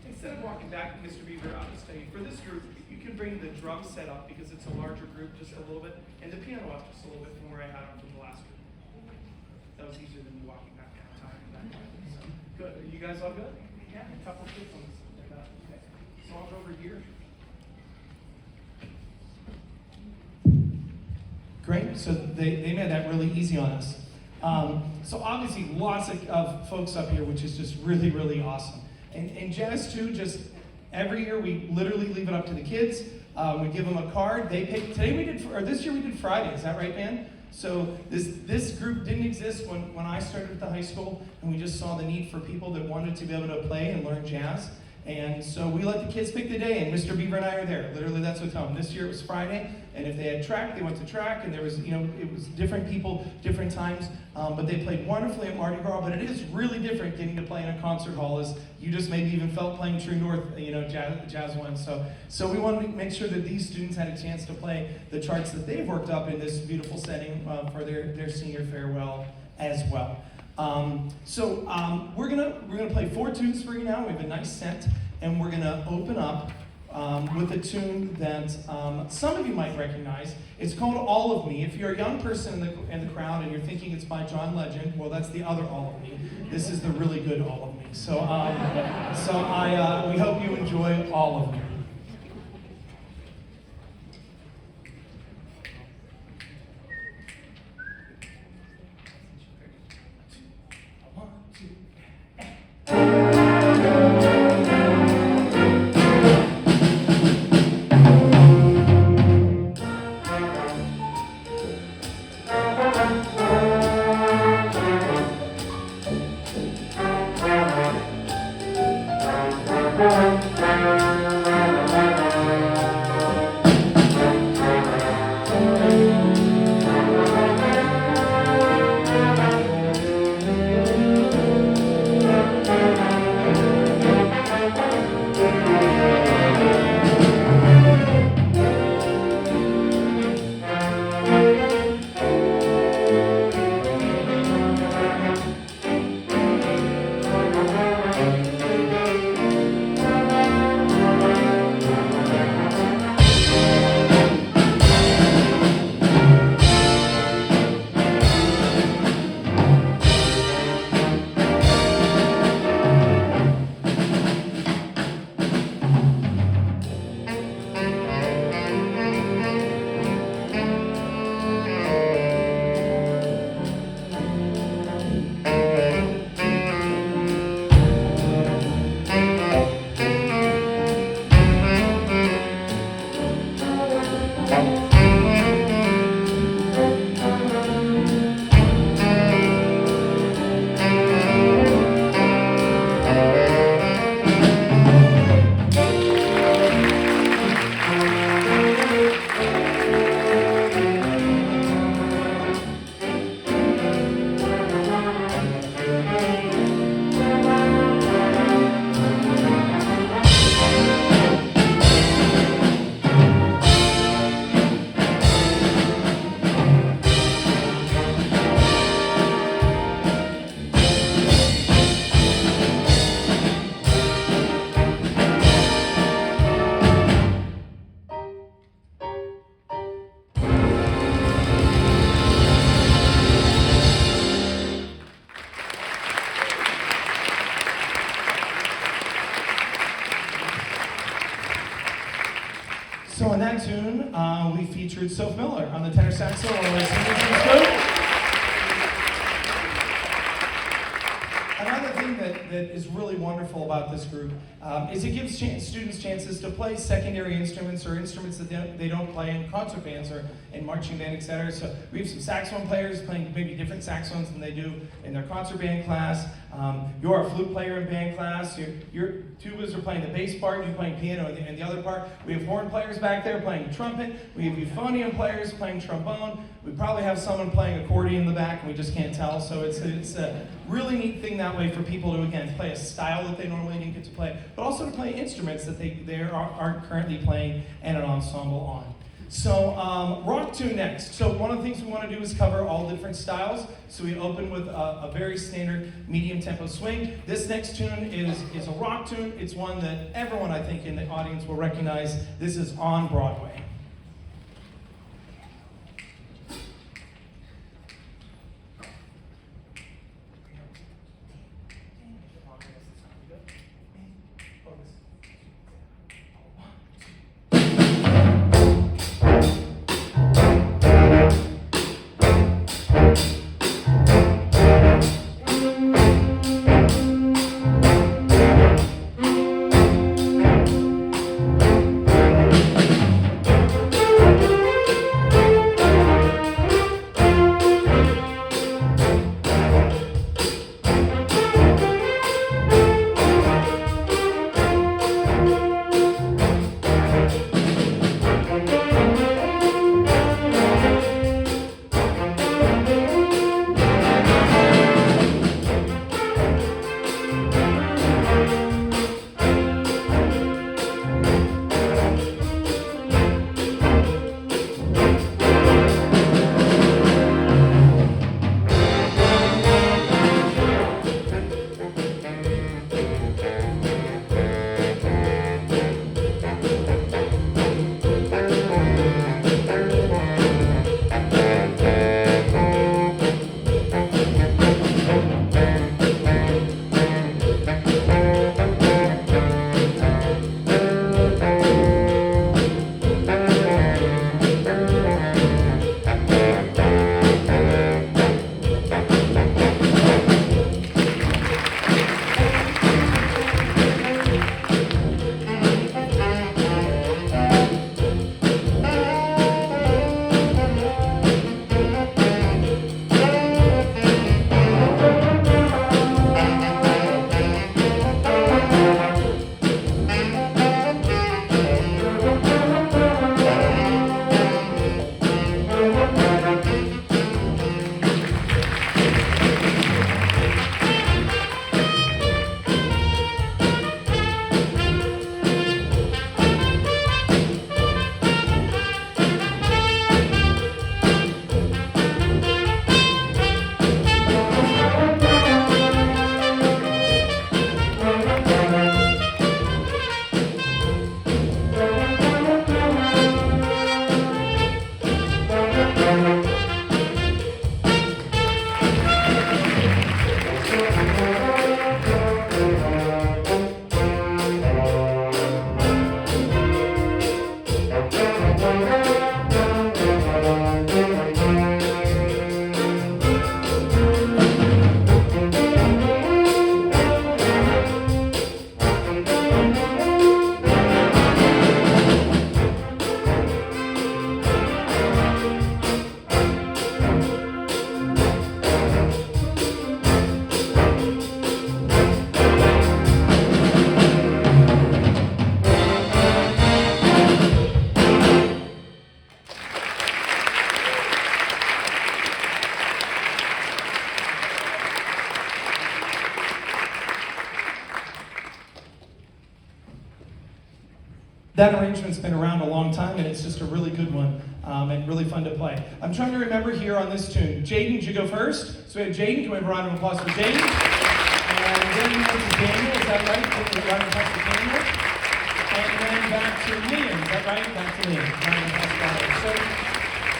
Instead of walking back, Mr. Beaver, I'll just tell you, for this group, you can bring the drum set up because it's a larger group just a little bit, and the piano up just a little bit from where I had them from the last group. That was easier than me walking back downtown. So, good. Are you guys all good? Yeah, a couple kids on this. Okay. So I'll go over here. Great. So they made that really easy on us. So obviously lots of folks up here, which is just really, really awesome. And Jazz too, just every year we literally leave it up to the kids. We give them a card. They pick. This year we did Friday. Is that right, man? So this group didn't exist when I started at the high school, and we just saw the need for people that wanted to be able to play and learn jazz. And so we let the kids pick the day, and Mr. Beaver and I are there. Literally, that's what's home. This year it was Friday, and if they had track, they went to track, and there was, it was different people, different times, but they played wonderfully at Mardi Gras. But it is really different getting to play in a concert hall, as you just maybe even felt playing True North, jazz one. So we wanted to make sure that these students had a chance to play the charts that they've worked up in this beautiful setting for their senior farewell as well. We're gonna play 4 tunes for you now. We have a nice set, and we're gonna open up with a tune that some of you might recognize. It's called "All of Me." If you're a young person in the crowd and you're thinking it's by John Legend, well, that's the other "All of Me." This is the really good "All of Me." We hope you enjoy "All of Me." So on that tune, we featured Soph Miller on the tenor saxophone. wonderful about this group is it gives students chances to play secondary instruments or instruments that they don't play in concert bands or in marching band, etc. So we have some saxophone players playing maybe different saxophones than they do in their concert band class. You're a flute player in band class. Your tubas are playing the bass part, you're playing piano in the other part. We have horn players back there playing trumpet. We have euphonium players playing trombone. We probably have someone playing accordion in the back, and we just can't tell. So it's a really neat thing that way for people to, again, play a style that they normally didn't get to play, but also to play instruments that they aren't currently playing and an ensemble on. So rock tune next. So one of the things we want to do is cover all different styles. So we open with a very standard medium tempo swing. This next tune is a rock tune. It's one that everyone, I think, in the audience will recognize. This is On Broadway. That arrangement's been around a long time, and it's just a really good one and really fun to play. I'm trying to remember here on this tune. Jaden, did you go first? So we have Jaden. Can we have a round of applause for Jaden? And then we went to Daniel. Is that right? Can we have a round of applause for Daniel? And then back to Liam. Is that right? Back to Liam. Round of applause for Liam.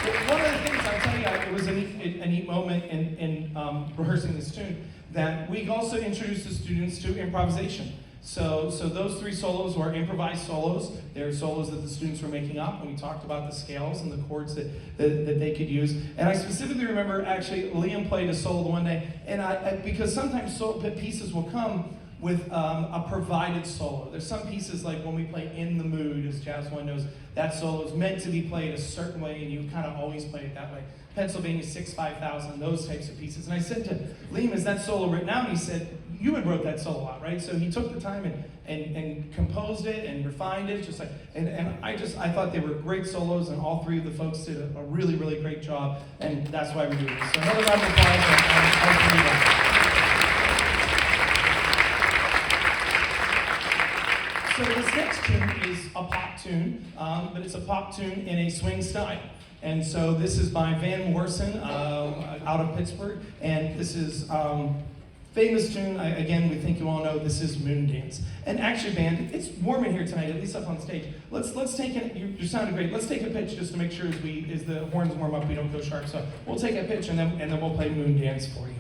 So one of the things I'll tell you, it was a neat moment in rehearsing this tune, that we also introduced the students to improvisation. So those three solos were improvised solos. They're solos that the students were making up, and we talked about the scales and the chords that they could use. And I specifically remember, actually, Liam played a solo one day, and because sometimes pieces will come with a provided solo. There's some pieces like when we play In the Mood, as Jazz One knows, that solo is meant to be played a certain way, and you kind of always play it that way. Pennsylvania 6-5000, those types of pieces. And I said to Liam, is that solo written out? And he said, you had wrote that solo out, right? So he took the time and composed it and refined it, just like, and I thought they were great solos, and all three of the folks did a really, really great job, and that's why we do this. So another round of applause on all three of them. So this next tune is a pop tune, but it's a pop tune in a swing style. And so this is by Van Morrison out of Pittsburgh, and this is famous tune. Again, we think you all know this is Moondance. And actually, band, it's warm in here tonight, at least up on stage. Let's take it. You sounded great. Let's take a pitch just to make sure as the horns warm up, we don't go sharp. So we'll take a pitch and then we'll play Moondance for you.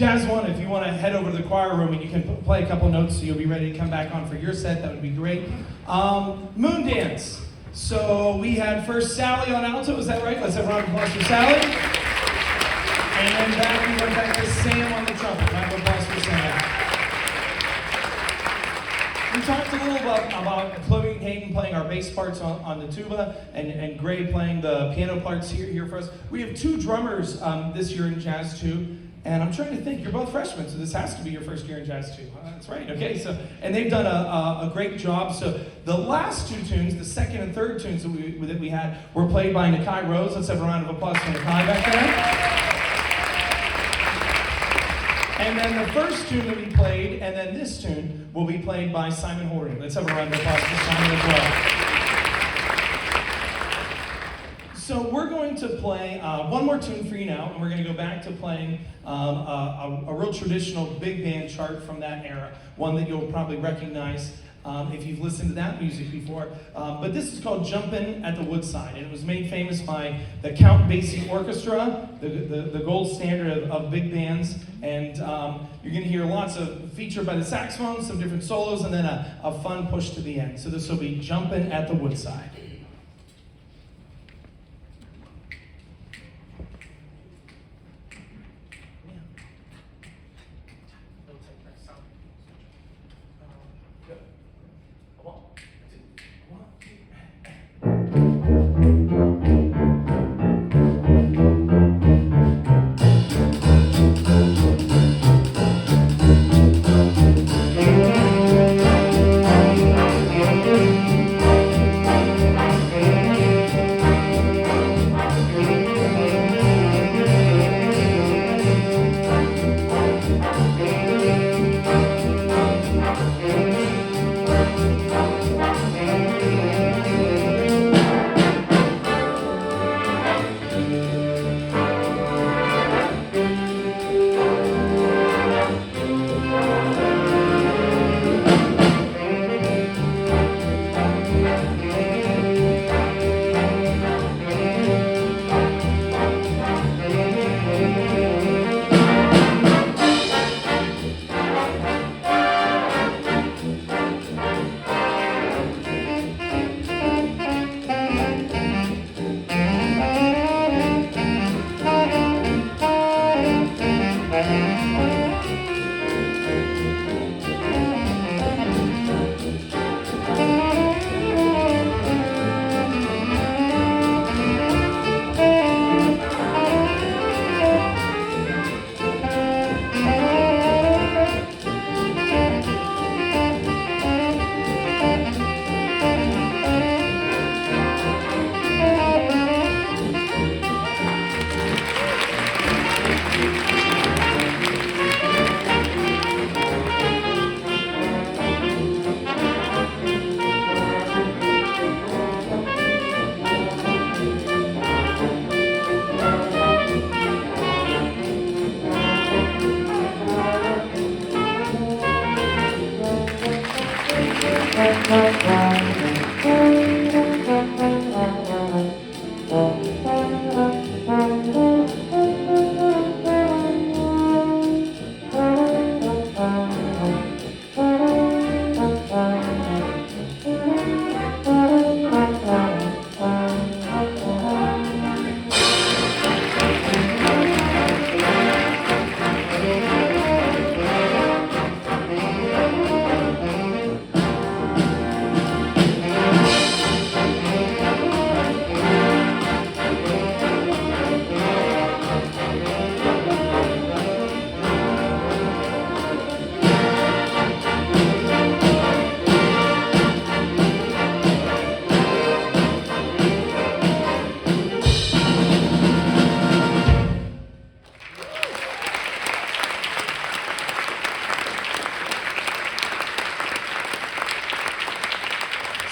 Jazz One, if you want to head over to the choir room and you can play a couple notes so you'll be ready to come back on for your set, that would be great. Moon Dance. So we had first Sally on alto, is that right? Let's have a round of applause for Sally. And then back we went back to Sam on the trumpet. Round of applause for Sam. We talked a little about Chloe and Hayden playing our bass parts on the tuba and Gray playing the piano parts here for us. We have 2 drummers this year in Jazz 2, and I'm trying to think, you're both freshmen, so this has to be your first year in Jazz 2. That's right, okay, and they've done a great job. So the last 2 tunes, the second and third tunes that we had, were played by Nakai Rose. Let's have a round of applause for Nakai back there. And then the first tune that we played, and then this tune, will be played by Simon Horty. Let's have a round of applause for Simon as well. So we're going to play one more tune for you now, and we're going to go back to playing a real traditional big band chart from that era, one that you'll probably recognize if you've listened to that music before. But this is called Jumpin' at the Woodside, and it was made famous by the Count Basie Orchestra, the gold standard of big bands. And you're going to hear lots of featured by the saxophone, some different solos, and then a fun push to the end. So this will be Jumpin' at the Woodside.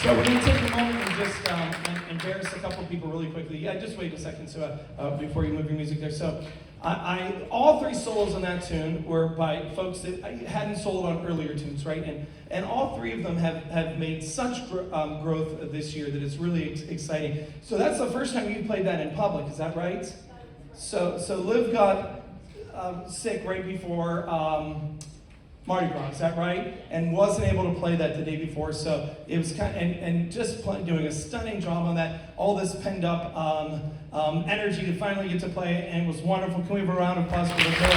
So we're going to take a moment and just embarrass a couple people really quickly. Yeah, just wait a second before you move your music there. So all 3 solos on that tune were by folks that hadn't soloed on earlier tunes, right? And all 3 of them have made such growth this year that it's really exciting. So that's the first time you played that in public, is that right? So Liv got sick right before Mardi Gras, is that right? And wasn't able to play that the day before, so it was kind of, and just doing a stunning job on that, all this pent up energy to finally get to play it, and it was wonderful. Can we have a round of applause for the girl?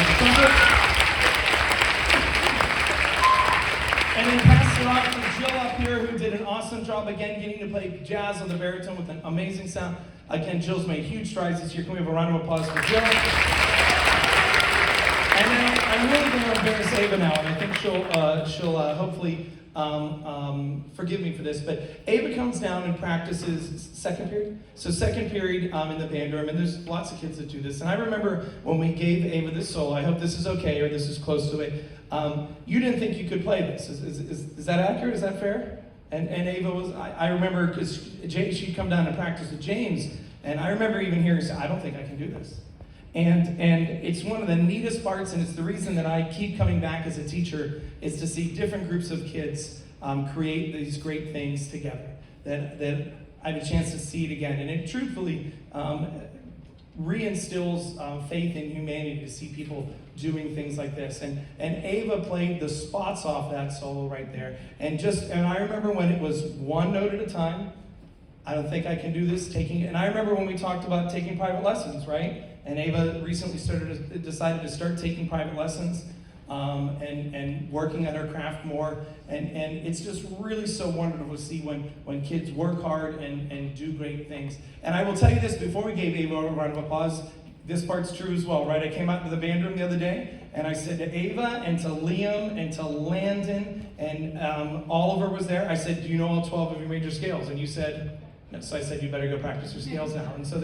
And then pass it off to Jill up here, who did an awesome job again getting to play jazz on the baritone with an amazing sound. Again, Jill's made huge strides this year. Can we have a round of applause for Jill? And then I'm really going to embarrass Ava now, and I think she'll hopefully forgive me for this, but Ava comes down and practices second period. So second period in the band room, and there's lots of kids that do this. And I remember when we gave Ava this solo, I hope this is okay, or this is close to it, you didn't think you could play this. Is that accurate? Is that fair? And Ava was, I remember, because she'd come down to practice with James, and I remember even hearing her say, I don't think I can do this. And it's one of the neatest parts, and it's the reason that I keep coming back as a teacher, is to see different groups of kids create these great things together, that I have a chance to see it again. And it truthfully reinstills faith in humanity to see people doing things like this. And Ava played the spots off that solo right there. And I remember when it was one note at a time. I don't think I can do this, and I remember when we talked about taking private lessons, right? And Ava recently decided to start taking private lessons and working on her craft more. And it's just really so wonderful to see when kids work hard and do great things. And I will tell you this, before we gave Ava a round of applause, this part's true as well, right? I came out to the band room the other day, and I said to Ava and to Liam and to Landon, and Oliver was there, I said, do you know all 12 of your major scales? And you said, no. So I said, you better go practice your scales now. And so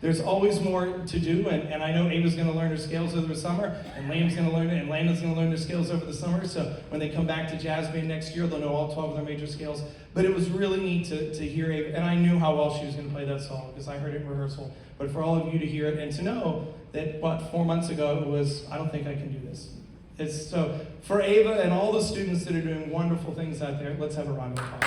there's always more to do, and I know Ava's going to learn her scales over the summer, and Liam's going to learn it, and Landon's going to learn their scales over the summer, so when they come back to jazz band next year, they'll know all 12 of their major scales. But it was really neat to hear Ava, and I knew how well she was going to play that song, because I heard it in rehearsal. But for all of you to hear it, and to know that, 4 months ago, it was, I don't think I can do this. So for Ava and all the students that are doing wonderful things out there, let's have a round of applause.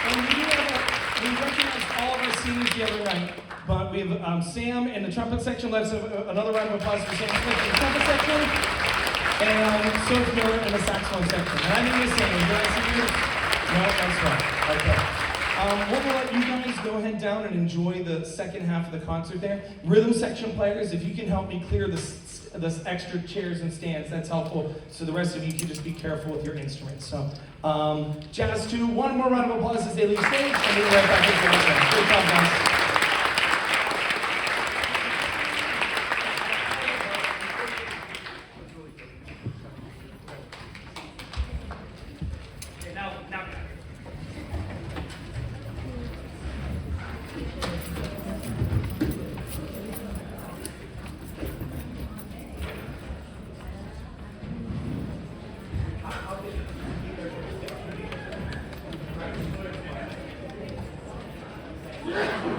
And we recognized all of our seniors the other night, but we have Sam in the trumpet section. Let's have another round of applause for Sam Smith in the trumpet section, and Soph Miller in the saxophone section. And I didn't miss Sam. Did I see you? No, that's right. Okay. We'll let you guys go ahead down and enjoy the second half of the concert there. Rhythm section players, if you can help me clear this extra chairs and stands, that's helpful. So the rest of you can just be careful with your instruments. So, Jazz 2, one more round of applause as they leave stage, and we'll be right back with you. Great job, guys. Yeah.